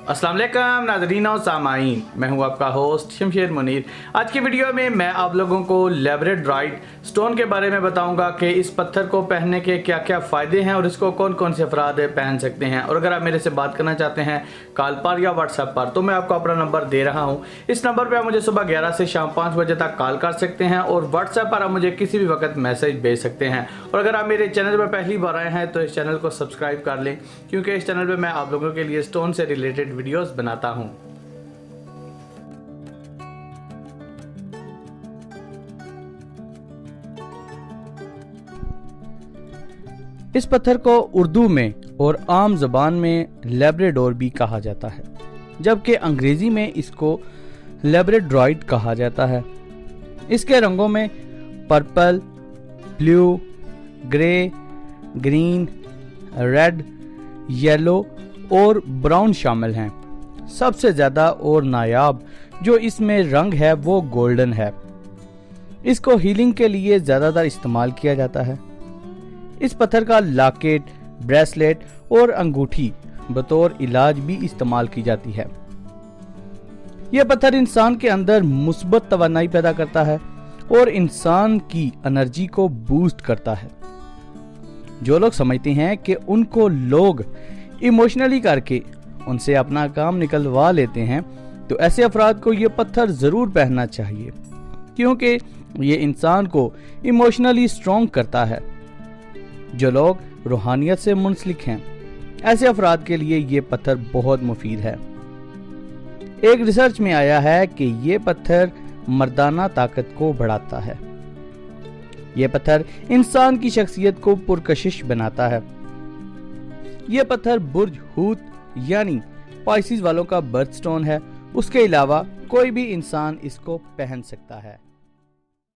अस्सलाम वालेकुम नाज़रीन और सामाईन, मैं हूं आपका होस्ट शमशेर मुनीर। आज की वीडियो में मैं आप लोगों को लैब्रेडोराइट स्टोन के बारे में बताऊंगा कि इस पत्थर को पहनने के क्या क्या फ़ायदे हैं और इसको कौन कौन से अफराद पहन सकते हैं। और अगर आप मेरे से बात करना चाहते हैं कॉल पर या व्हाट्सएप पर, तो मैं आपको अपना नंबर दे रहा हूँ। इस नंबर पर आप मुझे सुबह 11 से शाम 5 बजे तक कॉल कर सकते हैं और व्हाट्सएप पर आप मुझे किसी भी वक्त मैसेज भेज सकते हैं। और अगर आप मेरे चैनल पर पहली बार आए हैं तो इस चैनल को सब्सक्राइब कर लें, क्योंकि इस चैनल पर मैं आप लोगों के लिए स्टोन से रिलेटेड वीडियोस बनाता हूं। इस पत्थर को उर्दू में और आम ज़बान में लैब्राडोर भी कहा जाता है, जबकि अंग्रेज़ी में इसको लैब्राडोराइट कहा जाता है। इसके रंगों में purple, blue, grey, green, red, yellow और ब्राउन शामिल हैं। सबसे ज़्यादा और नायाब जो इसमें रंग है वो गोल्डन है। इसको हीलिंग के लिए ज़्यादातर इस्तेमाल किया जाता है। इस पत्थर का लॉकेट, ब्रेसलेट और अंगूठी बतौर इलाज भी इस्तेमाल की जाती है। यह पत्थर इंसान के अंदर मुस्बत तवानाई पैदा करता है और इंसान की एनर्जी को बूस्ट करता है। जो लोग समझते हैं कि उनको लोग इमोशनली करके उनसे अपना काम निकलवा लेते हैं, तो ऐसे अफराद को ये पत्थर ज़रूर पहनना चाहिए, क्योंकि ये इंसान को इमोशनली स्ट्रॉन्ग करता है। जो लोग रूहानियत से मुंसलिक हैं, ऐसे अफराद के लिए ये पत्थर बहुत मुफीद है। एक रिसर्च में आया है कि ये पत्थर मर्दाना ताकत को बढ़ाता है। ये पत्थर इंसान की शख्सियत को पुरकशिश बनाता है। ये पत्थर बुर्ज हूत यानी पाइसिस वालों का बर्थ स्टोन है। उसके अलावा कोई भी इंसान इसको पहन सकता है।